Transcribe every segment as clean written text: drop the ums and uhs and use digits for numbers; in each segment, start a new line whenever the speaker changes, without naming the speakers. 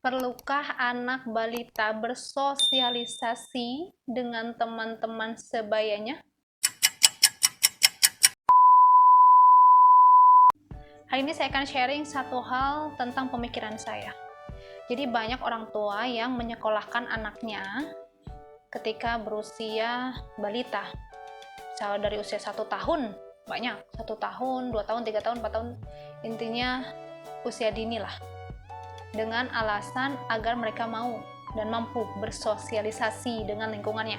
Perlukah anak balita bersosialisasi dengan teman-teman sebayanya? Hari ini saya akan sharing satu hal tentang pemikiran saya. Jadi banyak orang tua yang menyekolahkan anaknya ketika berusia balita. Misalnya dari usia 1 tahun, banyak. 1 tahun, 2 tahun, 3 tahun, 4 tahun. Intinya usia dini lah. Dengan alasan agar mereka mau dan mampu bersosialisasi dengan lingkungannya.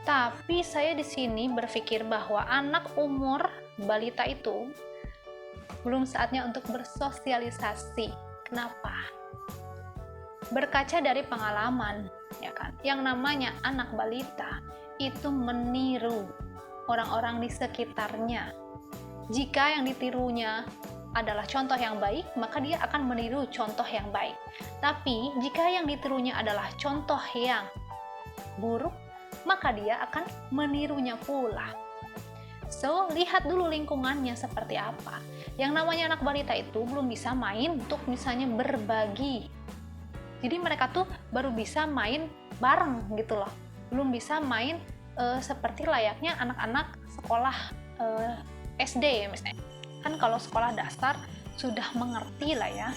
Tapi saya di sini berpikir bahwa anak umur balita itu belum saatnya untuk bersosialisasi. Kenapa? Berkaca dari pengalaman, ya kan? Yang namanya anak balita itu meniru orang-orang di sekitarnya. Jika yang ditirunya adalah contoh yang baik, maka dia akan meniru contoh yang baik. Tapi jika yang ditirunya adalah contoh yang buruk, maka dia akan menirunya pula. So, lihat dulu lingkungannya seperti apa. Yang namanya anak balita itu belum bisa main untuk misalnya berbagi. Jadi mereka tuh baru bisa main bareng gitu loh. Belum bisa main seperti layaknya anak-anak sekolah SD misalnya. Kan kalau sekolah dasar sudah mengerti lah ya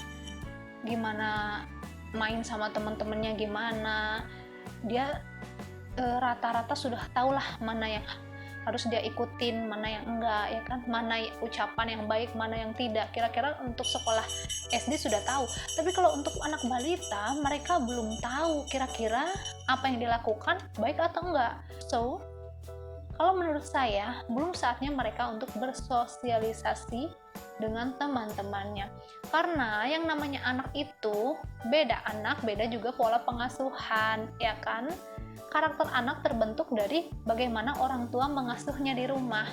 gimana main sama teman-temannya, gimana dia rata-rata sudah tahulah mana yang harus dia ikutin, mana yang enggak, ya kan, mana ucapan yang baik, mana yang tidak. Kira-kira untuk sekolah SD sudah tahu, tapi kalau untuk anak balita mereka belum tahu kira-kira apa yang dilakukan baik atau enggak. So, kalau menurut saya belum saatnya mereka untuk bersosialisasi dengan teman-temannya, karena yang namanya anak itu beda anak, beda juga pola pengasuhan, ya kan. Karakter anak terbentuk dari bagaimana orang tua mengasuhnya di rumah.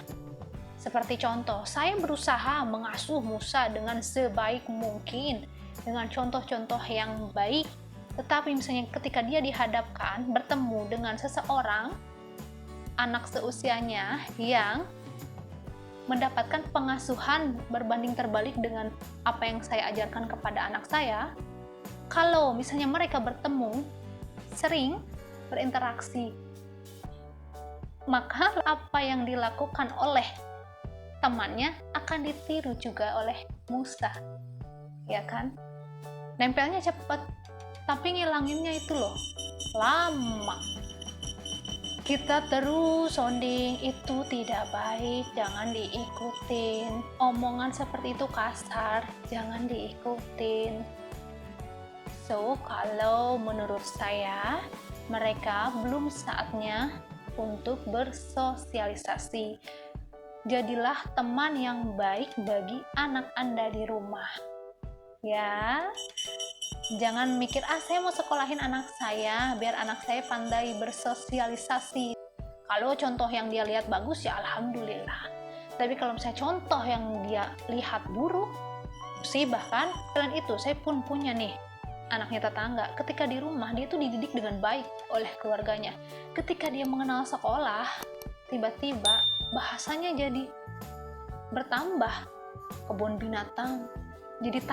Seperti contoh, saya berusaha mengasuh Musa dengan sebaik mungkin, dengan contoh-contoh yang baik, tetapi misalnya ketika dia dihadapkan bertemu dengan seseorang anak seusianya yang mendapatkan pengasuhan berbanding terbalik dengan apa yang saya ajarkan kepada anak saya, kalau misalnya mereka bertemu sering berinteraksi, maka apa yang dilakukan oleh temannya akan ditiru juga oleh Musa, ya kan. Nempelnya cepat, tapi ngilanginnya itu loh lama. Kita terus sounding, itu tidak baik, jangan diikutin. Omongan seperti itu kasar, jangan diikutin. So, kalau menurut saya mereka belum saatnya untuk bersosialisasi. Jadilah teman yang baik bagi anak Anda di rumah. Ya, jangan mikir, saya mau sekolahin anak saya biar anak saya pandai bersosialisasi. Kalau contoh yang dia lihat bagus, ya alhamdulillah. Tapi kalau misalnya contoh yang dia lihat buruk, musibah kan. Selain itu, saya pun punya nih anaknya tetangga. Ketika di rumah, dia tuh dididik dengan baik oleh keluarganya. Ketika dia mengenal sekolah, tiba-tiba bahasanya jadi bertambah. Kebun binatang, jadi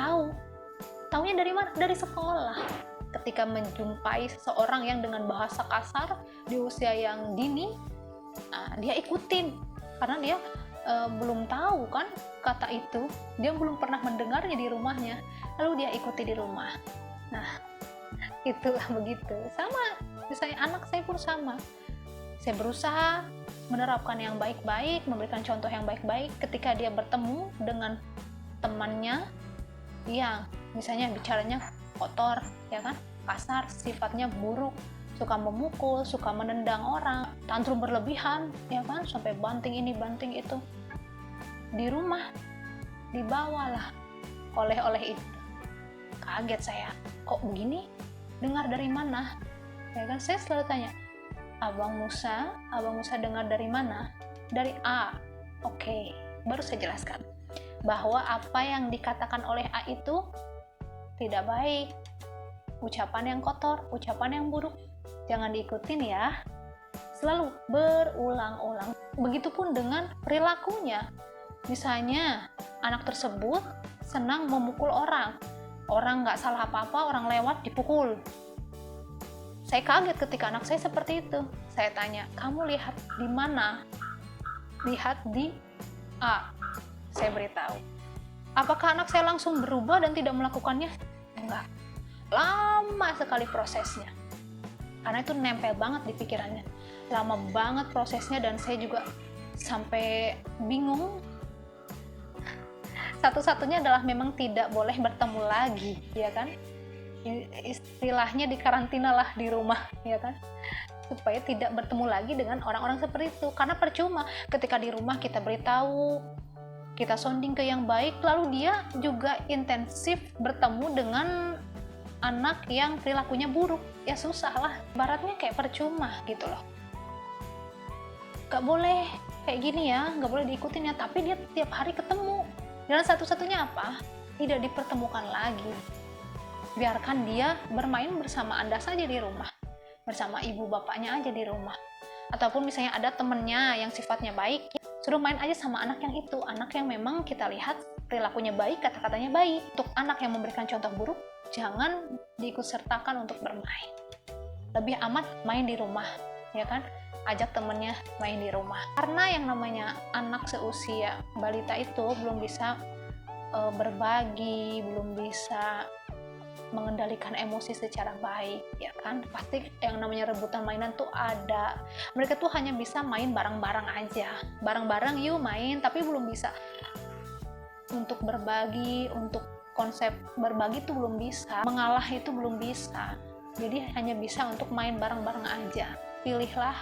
taunya dari mana? Dari sekolah. Ketika menjumpai seseorang yang dengan bahasa kasar di usia yang dini, dia ikutin karena dia belum tahu kan kata itu, dia belum pernah mendengarnya di rumahnya, lalu dia ikuti di rumah. Nah, itulah begitu. Sama, misalnya anak saya pun sama. Saya berusaha menerapkan yang baik-baik, memberikan contoh yang baik-baik ketika dia bertemu dengan temannya yang misalnya bicaranya kotor, ya kan, kasar, sifatnya buruk, suka memukul, suka menendang orang, tantrum berlebihan, ya kan, sampai banting ini, banting itu. Di rumah dibawalah oleh-oleh itu. Kaget saya, kok begini? Dengar dari mana? Ya kan, saya selalu tanya, Abang Musa dengar dari mana? Dari A. Oke, baru saya jelaskan bahwa apa yang dikatakan oleh A itu tidak baik, ucapan yang kotor, ucapan yang buruk, jangan diikutin ya. Selalu berulang-ulang. Begitupun dengan perilakunya. Misalnya anak tersebut senang memukul orang, orang nggak salah apa-apa, orang lewat dipukul. Saya kaget ketika anak saya seperti itu. Saya tanya, kamu lihat di mana? Lihat di A. Saya beritahu. Apakah anak saya langsung berubah dan tidak melakukannya? Enggak. Lama sekali prosesnya. Karena itu nempel banget di pikirannya. Lama banget prosesnya dan saya juga sampai bingung. Satu-satunya adalah memang tidak boleh bertemu lagi, ya kan? Istilahnya dikarantina lah di rumah, ya kan? Supaya tidak bertemu lagi dengan orang-orang seperti itu. Karena percuma ketika di rumah kita beritahu, kita sounding ke yang baik, lalu dia juga intensif bertemu dengan anak yang perilakunya buruk. Ya susah lah, baratnya kayak percuma gitu loh. Gak boleh kayak gini ya, gak boleh diikutin ya, tapi dia tiap hari ketemu. Dan satu-satunya apa? Tidak dipertemukan lagi. Biarkan dia bermain bersama Anda saja di rumah, bersama ibu bapaknya aja di rumah. Ataupun misalnya ada temennya yang sifatnya baik, suruh main aja sama anak yang itu, anak yang memang kita lihat perilakunya baik, kata-katanya baik. Untuk anak yang memberikan contoh buruk, jangan diikut sertakan untuk bermain. Lebih amat main di rumah, ya kan? Ajak temennya main di rumah. Karena yang namanya anak seusia balita itu belum bisa berbagi, belum bisa mengendalikan emosi secara baik, ya kan? Pasti yang namanya rebutan mainan tuh ada. Mereka tuh hanya bisa main bareng-bareng aja. Bareng-bareng yuk main, tapi belum bisa untuk berbagi, untuk konsep berbagi tuh belum bisa. Mengalah itu belum bisa. Jadi hanya bisa untuk main bareng-bareng aja. Pilihlah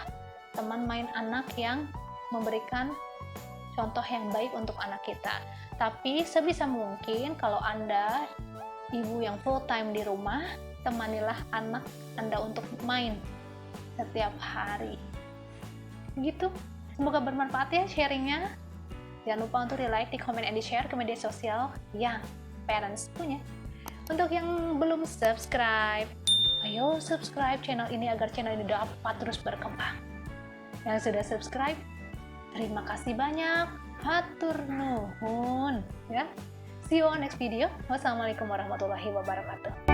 teman main anak yang memberikan contoh yang baik untuk anak kita. Tapi sebisa mungkin kalau Anda ibu yang full time di rumah, temanilah anak Anda untuk main setiap hari. Begitu. Semoga bermanfaat ya sharingnya. Jangan lupa untuk di-like, di-comment, and di-share ke media sosial yang parents punya. Untuk yang belum subscribe, ayo subscribe channel ini agar channel ini dapat terus berkembang. Yang sudah subscribe, terima kasih banyak. Hatur nuhun ya. See you on next video. Wassalamualaikum warahmatullahi wabarakatuh.